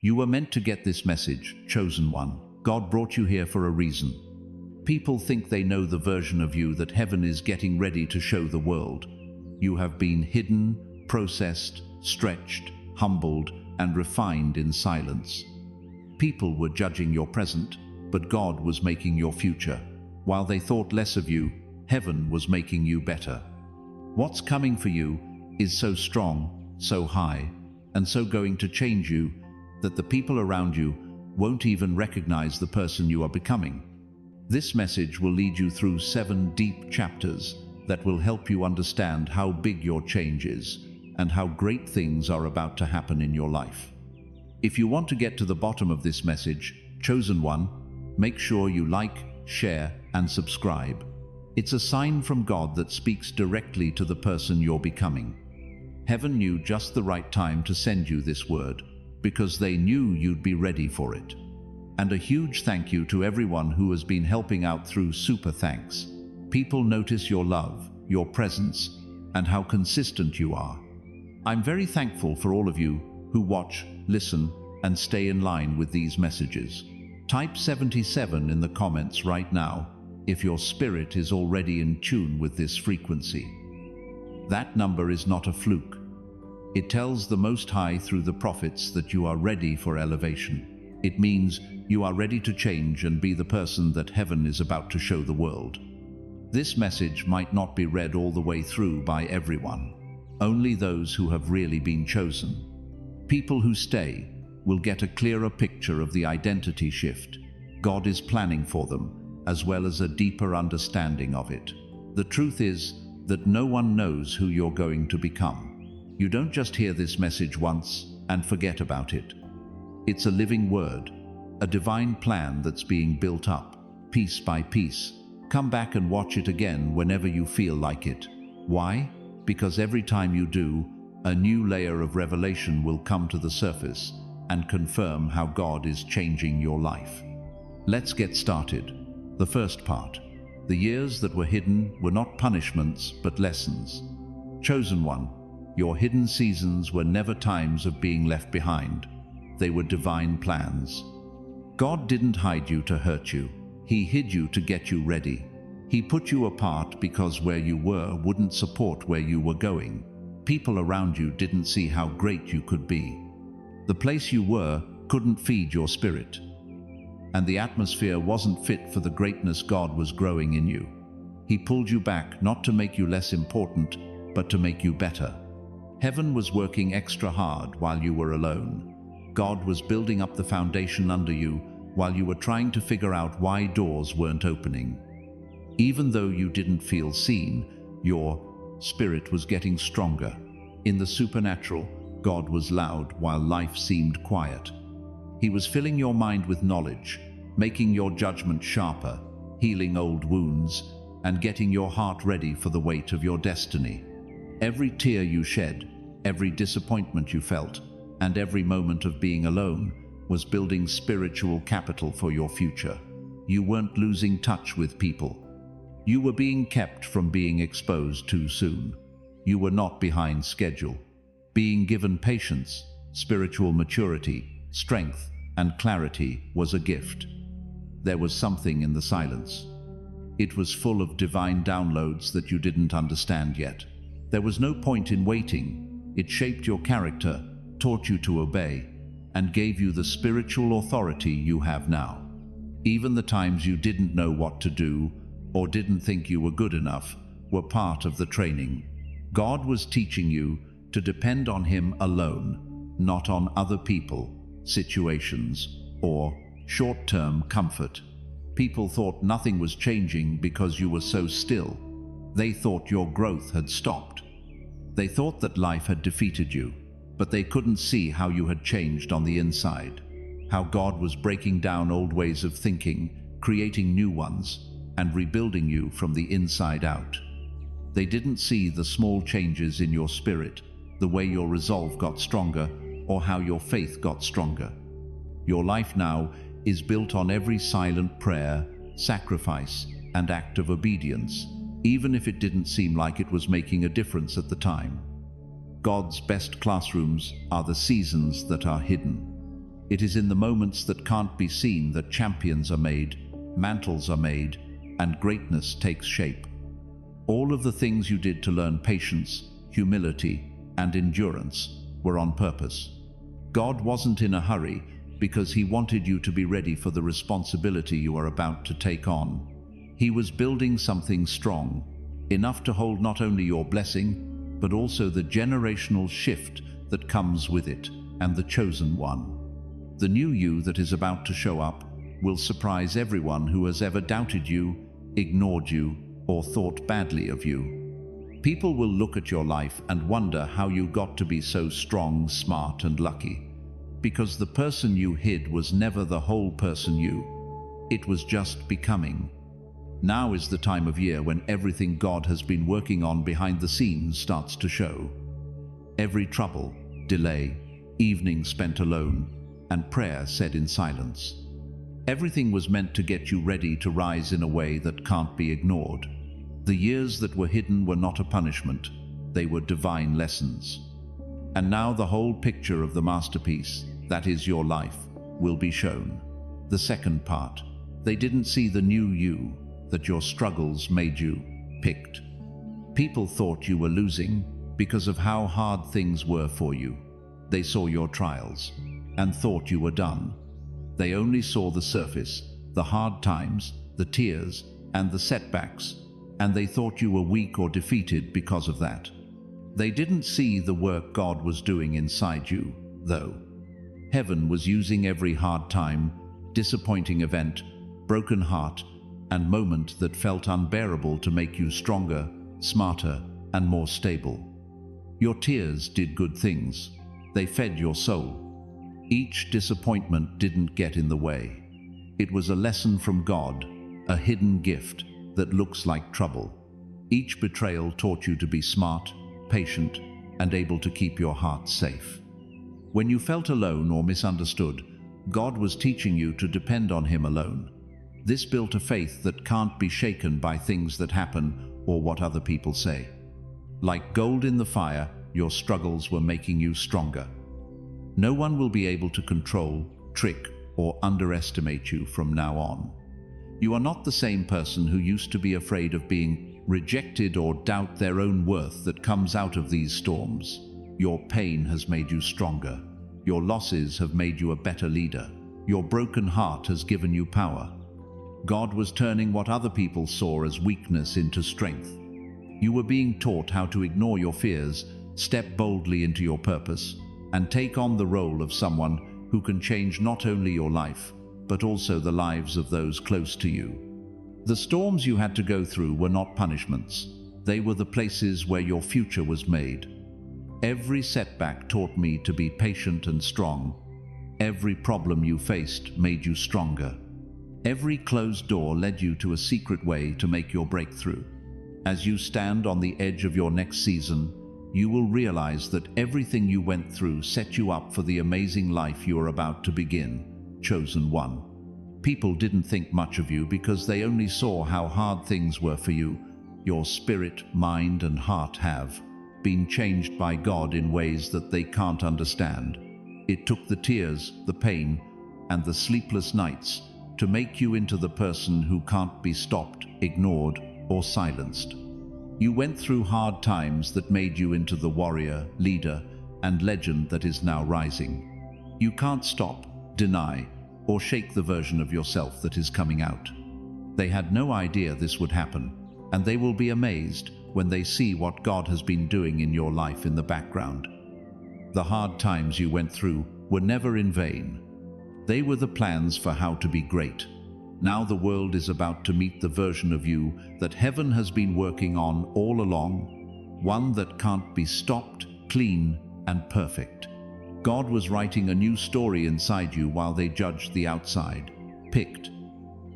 You were meant to get this message, chosen one. God brought you here for a reason. People think they know the version of you that heaven is getting ready to show the world. You have been hidden, processed, stretched, humbled, and refined in silence. People were judging your present, but God was making your future. While they thought less of you, heaven was making you better. What's coming for you is so strong, so high, and so going to change you that the people around you won't even recognize the person you are becoming. This message will lead you through 7 deep chapters that will help you understand how big your change is and how great things are about to happen in your life. If you want to get to the bottom of this message, chosen one, make sure you like, share, and subscribe. It's a sign from God that speaks directly to the person you're becoming. Heaven knew just the right time to send you this word, because they knew you'd be ready for it. And a huge thank you to everyone who has been helping out through Super Thanks. People notice your love, your presence, and how consistent you are. I'm very thankful for all of you who watch, listen, and stay in line with these messages. Type 77 in the comments right now if your spirit is already in tune with this frequency. That number is not a fluke. It tells the Most High through the prophets that you are ready for elevation. It means you are ready to change and be the person that heaven is about to show the world. This message might not be read all the way through by everyone. Only those who have really been chosen. People who stay will get a clearer picture of the identity shift God is planning for them, as well as a deeper understanding of it. The truth is that no one knows who you're going to become. You don't just hear this message once and forget about it. It's a living word, a divine plan that's being built up, piece by piece. Come back and watch it again whenever you feel like it. Why? Because every time you do, a new layer of revelation will come to the surface and confirm how God is changing your life. Let's get started. The first part. The years that were hidden were not punishments, but lessons. Chosen one, your hidden seasons were never times of being left behind. They were divine plans. God didn't hide you to hurt you. He hid you to get you ready. He put you apart because where you were wouldn't support where you were going. People around you didn't see how great you could be. The place you were couldn't feed your spirit. And the atmosphere wasn't fit for the greatness God was growing in you. He pulled you back not to make you less important, but to make you better. Heaven was working extra hard while you were alone. God was building up the foundation under you while you were trying to figure out why doors weren't opening. Even though you didn't feel seen, your spirit was getting stronger. In the supernatural, God was loud while life seemed quiet. He was filling your mind with knowledge, making your judgment sharper, healing old wounds, and getting your heart ready for the weight of your destiny. Every tear you shed, every disappointment you felt, and every moment of being alone was building spiritual capital for your future. You weren't losing touch with people. You were being kept from being exposed too soon. You were not behind schedule. Being given patience, spiritual maturity, strength, and clarity was a gift. There was something in the silence. It was full of divine downloads that you didn't understand yet. There was no point in waiting. It shaped your character, taught you to obey, and gave you the spiritual authority you have now. Even the times you didn't know what to do or didn't think you were good enough were part of the training. God was teaching you to depend on Him alone, not on other people, situations, or short-term comfort. People thought nothing was changing because you were so still. They thought your growth had stopped. They thought that life had defeated you, but they couldn't see how you had changed on the inside, how God was breaking down old ways of thinking, creating new ones, and rebuilding you from the inside out. They didn't see the small changes in your spirit, the way your resolve got stronger, or how your faith got stronger. Your life now is built on every silent prayer, sacrifice, and act of obedience, even if it didn't seem like it was making a difference at the time. God's best classrooms are the seasons that are hidden. It is in the moments that can't be seen that champions are made, mantles are made, and greatness takes shape. All of the things you did to learn patience, humility, and endurance were on purpose. God wasn't in a hurry because He wanted you to be ready for the responsibility you are about to take on. He was building something strong, enough to hold not only your blessing, but also the generational shift that comes with it, and the chosen one. The new you that is about to show up will surprise everyone who has ever doubted you, ignored you, or thought badly of you. People will look at your life and wonder how you got to be so strong, smart, and lucky. Because the person you hid was never the whole person you. It was just becoming. Now is the time of year when everything God has been working on behind the scenes starts to show. Every trouble, delay, evening spent alone, and prayer said in silence. Everything was meant to get you ready to rise in a way that can't be ignored. The years that were hidden were not a punishment, they were divine lessons. And now the whole picture of the masterpiece, that is your life, will be shown. The second part, they didn't see the new you, that your struggles made you, picked. People thought you were losing because of how hard things were for you. They saw your trials and thought you were done. They only saw the surface, the hard times, the tears, and the setbacks, and they thought you were weak or defeated because of that. They didn't see the work God was doing inside you, though. Heaven was using every hard time, disappointing event, broken heart, and moment that felt unbearable to make you stronger, smarter, and more stable. Your tears did good things. They fed your soul. Each disappointment didn't get in the way. It was a lesson from God, a hidden gift that looks like trouble. Each betrayal taught you to be smart, patient, and able to keep your heart safe. When you felt alone or misunderstood, God was teaching you to depend on Him alone. This built a faith that can't be shaken by things that happen or what other people say. Like gold in the fire, your struggles were making you stronger. No one will be able to control, trick, or underestimate you from now on. You are not the same person who used to be afraid of being rejected or doubt their own worth that comes out of these storms. Your pain has made you stronger. Your losses have made you a better leader. Your broken heart has given you power. God was turning what other people saw as weakness into strength. You were being taught how to ignore your fears, step boldly into your purpose, and take on the role of someone who can change not only your life, but also the lives of those close to you. The storms you had to go through were not punishments. They were the places where your future was made. Every setback taught me to be patient and strong. Every problem you faced made you stronger. Every closed door led you to a secret way to make your breakthrough. As you stand on the edge of your next season, you will realize that everything you went through set you up for the amazing life you are about to begin, chosen one. People didn't think much of you because they only saw how hard things were for you. Your spirit, mind, and heart have been changed by God in ways that they can't understand. It took the tears, the pain, and the sleepless nights to make you into the person who can't be stopped, ignored, or silenced. You went through hard times that made you into the warrior, leader, and legend that is now rising. You can't stop, deny, or shake the version of yourself that is coming out. They had no idea this would happen, and they will be amazed when they see what God has been doing in your life in the background. The hard times you went through were never in vain. They were the plans for how to be great. Now the world is about to meet the version of you that heaven has been working on all along, one that can't be stopped, clean, and perfect. God was writing a new story inside you while they judged the outside, picked.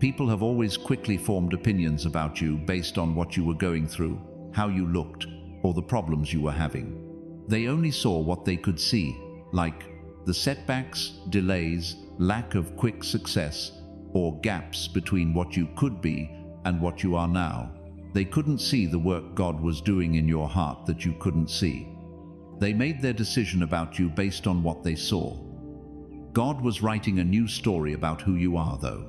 People have always quickly formed opinions about you based on what you were going through, how you looked, or the problems you were having. They only saw what they could see, like the setbacks, delays, lack of quick success, or gaps between what you could be and what you are now. They couldn't see the work God was doing in your heart that you couldn't see. They made their decision about you based on what they saw. God was writing a new story about who you are, though.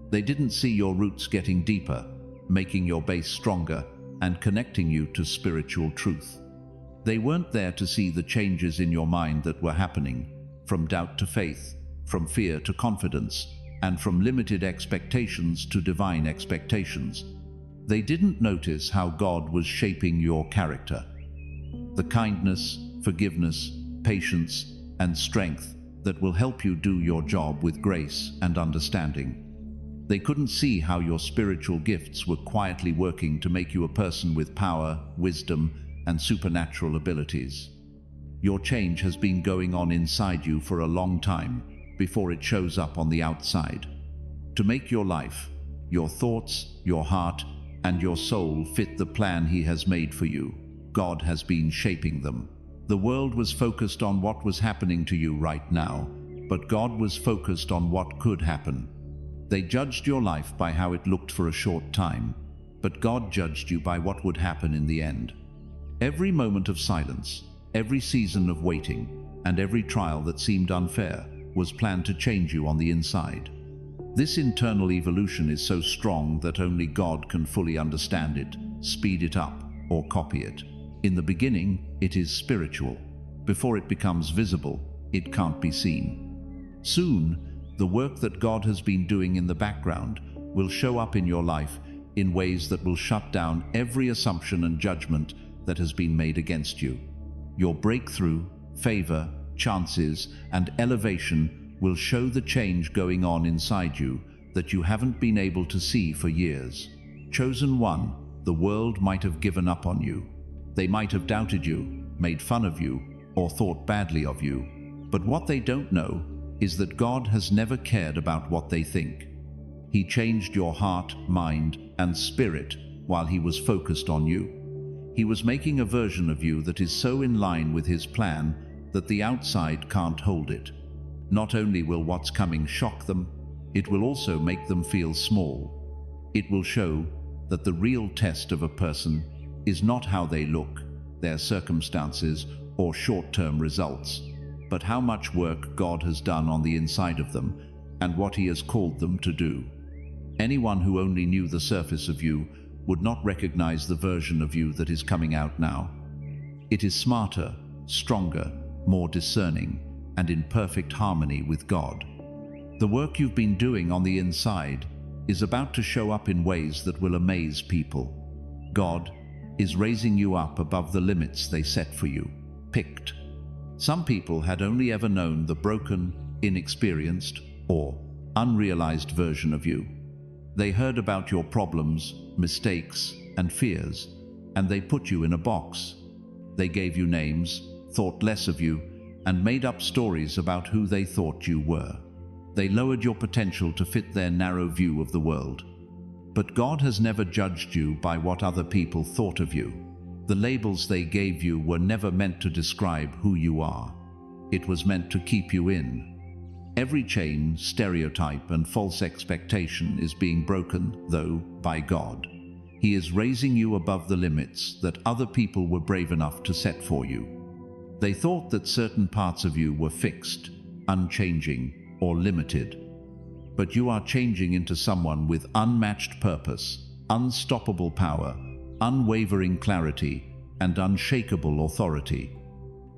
They didn't see your roots getting deeper, making your base stronger, and connecting you to spiritual truth. They weren't there to see the changes in your mind that were happening, from doubt to faith, from fear to confidence, and from limited expectations to divine expectations. They didn't notice how God was shaping your character. The kindness, forgiveness, patience, and strength that will help you do your job with grace and understanding. They couldn't see how your spiritual gifts were quietly working to make you a person with power, wisdom, and supernatural abilities. Your change has been going on inside you for a long time before it shows up on the outside. To make your life, your thoughts, your heart, and your soul fit the plan He has made for you, God has been shaping them. The world was focused on what was happening to you right now, but God was focused on what could happen. They judged your life by how it looked for a short time, but God judged you by what would happen in the end. Every moment of silence, every season of waiting, and every trial that seemed unfair was planned to change you on the inside. This internal evolution is so strong that only God can fully understand it, speed it up, or copy it. In the beginning, it is spiritual. Before it becomes visible, it can't be seen. Soon, the work that God has been doing in the background will show up in your life in ways that will shut down every assumption and judgment that has been made against you. Your breakthrough, favor, chances, and elevation will show the change going on inside you that you haven't been able to see for years. Chosen one, the world might have given up on you. They might have doubted you, made fun of you, or thought badly of you. But what they don't know is that God has never cared about what they think. He changed your heart, mind, and spirit while He was focused on you. He was making a version of you that is so in line with His plan that the outside can't hold it. Not only will what's coming shock them, it will also make them feel small. It will show that the real test of a person is not how they look, their circumstances, or short-term results, but how much work God has done on the inside of them and what He has called them to do. Anyone who only knew the surface of you would not recognize the version of you that is coming out now. It is smarter, stronger, more discerning, and in perfect harmony with God. The work you've been doing on the inside is about to show up in ways that will amaze people. God is raising you up above the limits they set for you. Picked. Some people had only ever known the broken, inexperienced, or unrealized version of you. They heard about your problems, mistakes, and fears, and they put you in a box. They gave you names, thought less of you, and made up stories about who they thought you were. They lowered your potential to fit their narrow view of the world. But God has never judged you by what other people thought of you. The labels they gave you were never meant to describe who you are. It was meant to keep you in. Every chain, stereotype, and false expectation is being broken, though, by God. He is raising you above the limits that other people were brave enough to set for you. They thought that certain parts of you were fixed, unchanging, or limited. But you are changing into someone with unmatched purpose, unstoppable power, unwavering clarity, and unshakable authority.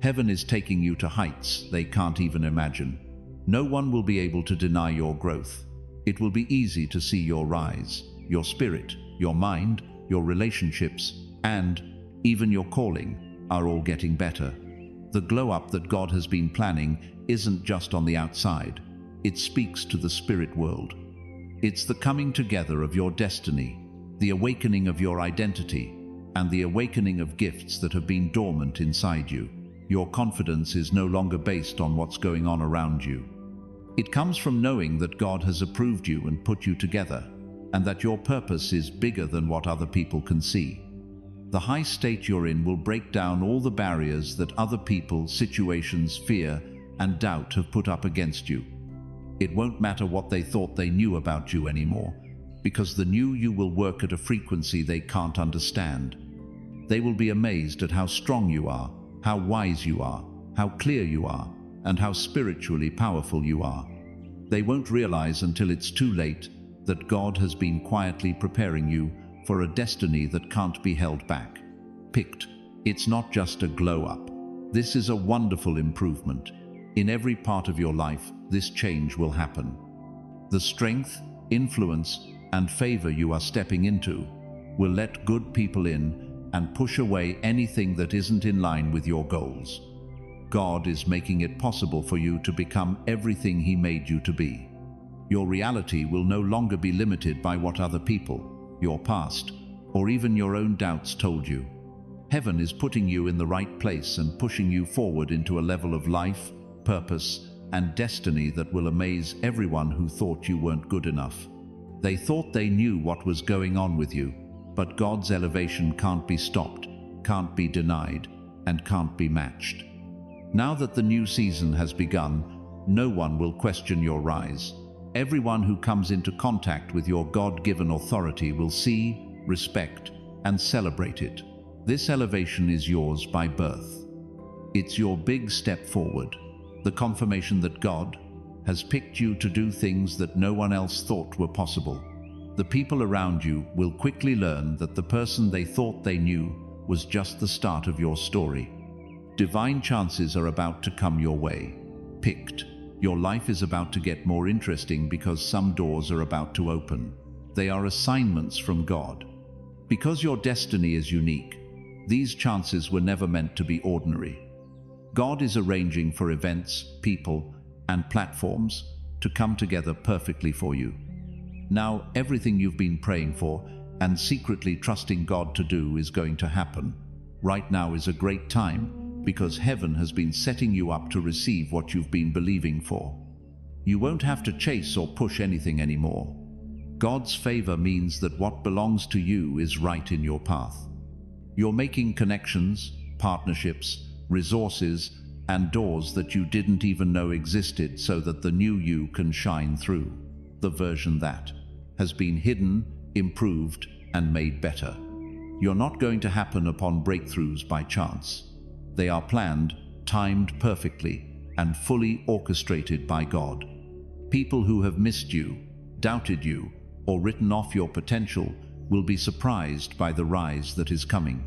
Heaven is taking you to heights they can't even imagine. No one will be able to deny your growth. It will be easy to see your rise, your spirit, your mind, your relationships, and even your calling are all getting better. The glow-up that God has been planning isn't just on the outside. It speaks to the spirit world. It's the coming together of your destiny, the awakening of your identity, and the awakening of gifts that have been dormant inside you. Your confidence is no longer based on what's going on around you. It comes from knowing that God has approved you and put you together, and that your purpose is bigger than what other people can see. The high state you're in will break down all the barriers that other people, situations, fear, and doubt have put up against you. It won't matter what they thought they knew about you anymore, because the new you will work at a frequency they can't understand. They will be amazed at how strong you are, how wise you are, how clear you are, and how spiritually powerful you are. They won't realize until it's too late that God has been quietly preparing you for a destiny that can't be held back. Picked. It's not just a glow-up. This is a wonderful improvement. In every part of your life, this change will happen. The strength, influence, and favor you are stepping into will let good people in and push away anything that isn't in line with your goals. God is making it possible for you to become everything He made you to be. Your reality will no longer be limited by what other people, your past, or even your own doubts told you. Heaven is putting you in the right place and pushing you forward into a level of life, purpose, and destiny that will amaze everyone who thought you weren't good enough. They thought they knew what was going on with you, but God's elevation can't be stopped, can't be denied, and can't be matched. Now that the new season has begun, no one will question your rise. Everyone who comes into contact with your God-given authority will see, respect, and celebrate it. This elevation is yours by birth. It's your big step forward, the confirmation that God has picked you to do things that no one else thought were possible. The people around you will quickly learn that the person they thought they knew was just the start of your story. Divine chances are about to come your way. Picked. Your life is about to get more interesting because some doors are about to open. They are assignments from God. Because your destiny is unique, these chances were never meant to be ordinary. God is arranging for events, people, and platforms to come together perfectly for you. Now, everything you've been praying for and secretly trusting God to do is going to happen. Right now is a great time because heaven has been setting you up to receive what you've been believing for. You won't have to chase or push anything anymore. God's favor means that what belongs to you is right in your path. You're making connections, partnerships, resources, and doors that you didn't even know existed so that the new you can shine through. The version that has been hidden, improved, and made better. You're not going to happen upon breakthroughs by chance. They are planned, timed perfectly, and fully orchestrated by God. People who have missed you, doubted you, or written off your potential will be surprised by the rise that is coming.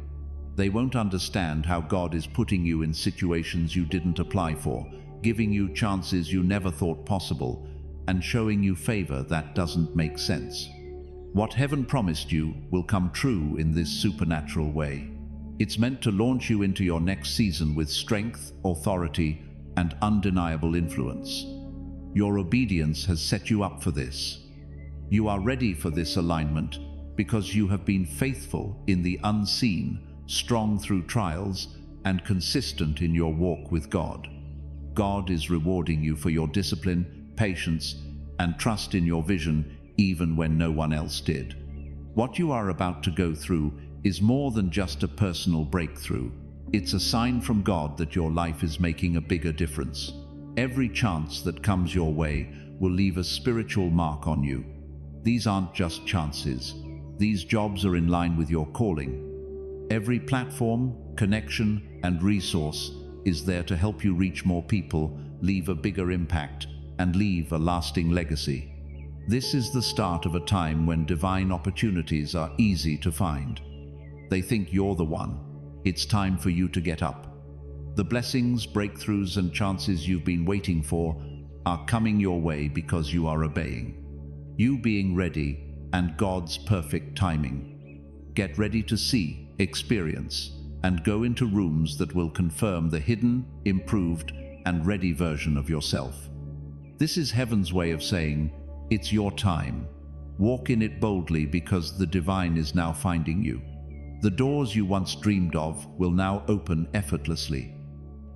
They won't understand how God is putting you in situations you didn't apply for, giving you chances you never thought possible, and showing you favor that doesn't make sense. What heaven promised you will come true in this supernatural way. It's meant to launch you into your next season with strength, authority, and undeniable influence. Your obedience has set you up for this. You are ready for this alignment because you have been faithful in the unseen, strong through trials, and consistent in your walk with God. God is rewarding you for your discipline, patience, and trust in your vision even when no one else did. What you are about to go through is more than just a personal breakthrough. It's a sign from God that your life is making a bigger difference. Every chance that comes your way will leave a spiritual mark on you. These aren't just chances. These jobs are in line with your calling. Every platform, connection, and resource is there to help you reach more people, leave a bigger impact, and leave a lasting legacy. This is the start of a time when divine opportunities are easy to find. They think you're the one. It's time for you to get up. The blessings, breakthroughs, and chances you've been waiting for are coming your way because you are obeying. You being ready and God's perfect timing. Get ready to see, experience, and go into rooms that will confirm the hidden, improved, and ready version of yourself. This is heaven's way of saying, it's your time. Walk in it boldly because the divine is now finding you. The doors you once dreamed of will now open effortlessly.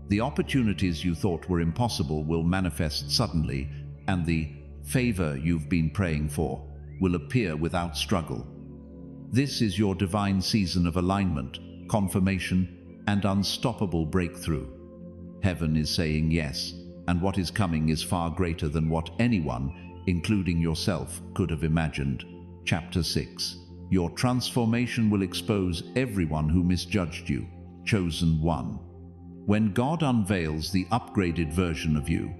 The opportunities you thought were impossible will manifest suddenly, and the favor you've been praying for will appear without struggle. This is your divine season of alignment, confirmation, and unstoppable breakthrough. Heaven is saying yes, and what is coming is far greater than what anyone, including yourself, could have imagined. Chapter 6. Your transformation will expose everyone who misjudged you. Chosen one. When God unveils the upgraded version of you,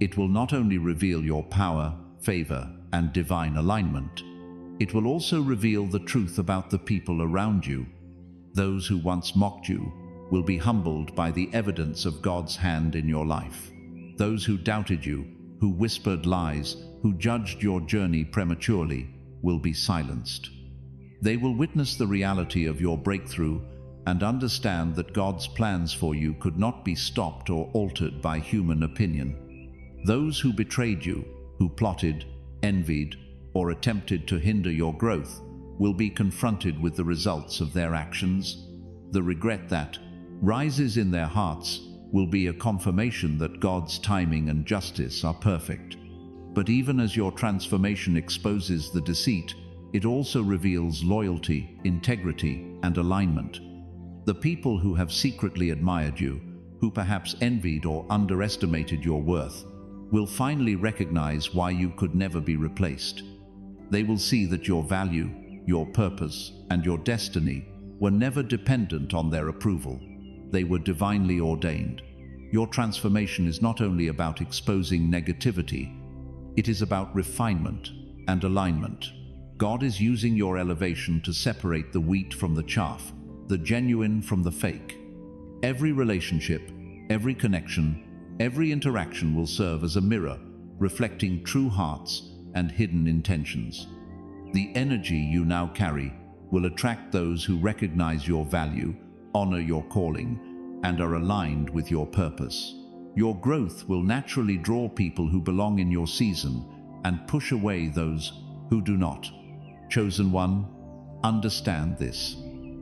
it will not only reveal your power, favor, and divine alignment, it will also reveal the truth about the people around you. Those who once mocked you will be humbled by the evidence of God's hand in your life. Those who doubted you, who whispered lies, who judged your journey prematurely, will be silenced. They will witness the reality of your breakthrough and understand that God's plans for you could not be stopped or altered by human opinion. Those who betrayed you, who plotted, envied, or attempted to hinder your growth, will be confronted with the results of their actions. The regret that rises in their hearts will be a confirmation that God's timing and justice are perfect. But even as your transformation exposes the deceit, it also reveals loyalty, integrity, and alignment. The people who have secretly admired you, who perhaps envied or underestimated your worth, will finally recognize why you could never be replaced. They will see that your value, your purpose, and your destiny were never dependent on their approval. They were divinely ordained. Your transformation is not only about exposing negativity, it is about refinement and alignment. God is using your elevation to separate the wheat from the chaff, the genuine from the fake. Every relationship, every connection, every interaction will serve as a mirror, reflecting true hearts and hidden intentions. The energy you now carry will attract those who recognize your value, honor your calling, and are aligned with your purpose. Your growth will naturally draw people who belong in your season and push away those who do not. Chosen one, understand this.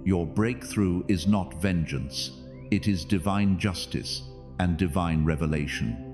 Your breakthrough is not vengeance. It is divine justice and divine revelation.